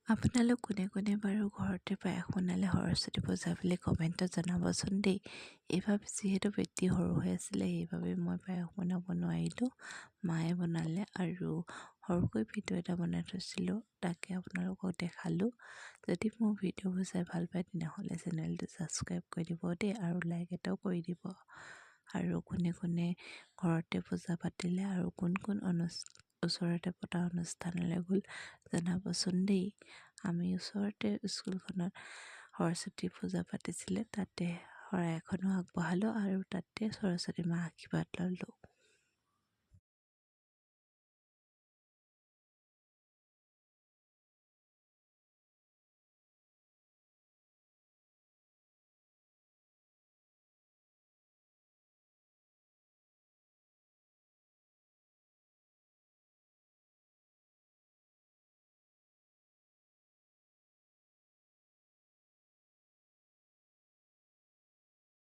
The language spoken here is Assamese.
আপোনালোক কোনে কোনে বাৰু ঘৰতে পায়স বনালে সৰস্বতী পূজা বুলি কমেণ্টত জনাবচোন দেই। এইবাৰ যিহেতু বেটি সৰু হৈ আছিলে সেইবাবে মই পায়স বনাব নোৱাৰিলোঁ, মায়ে বনালে আৰু সৰুকৈ ভিডিঅ' এটা বনাই থৈছিলোঁ, তাকে আপোনালোকক দেখালোঁ। যদি মোৰ ভিডিঅ'বোৰ চাই ভাল পায় তেনেহ'লে চেনেলটো ছাবস্ক্ৰাইব কৰি দিব দেই আৰু লাইক এটাও কৰি দিব। আৰু কোনে কোনে ঘৰতে পূজা পাতিলে আৰু কোন কোন ওচৰতে পতা অনুষ্ঠানলৈ গ'ল জনাবচোন দেই। আমি ওচৰতে স্কুলখনত সৰস্বতী পূজা পাতিছিলে, তাতে শৰাই এখনো আগবঢ়ালোঁ আৰু তাতে সৰস্বতী মাৰ আশীৰ্বাদ ল'লোঁ।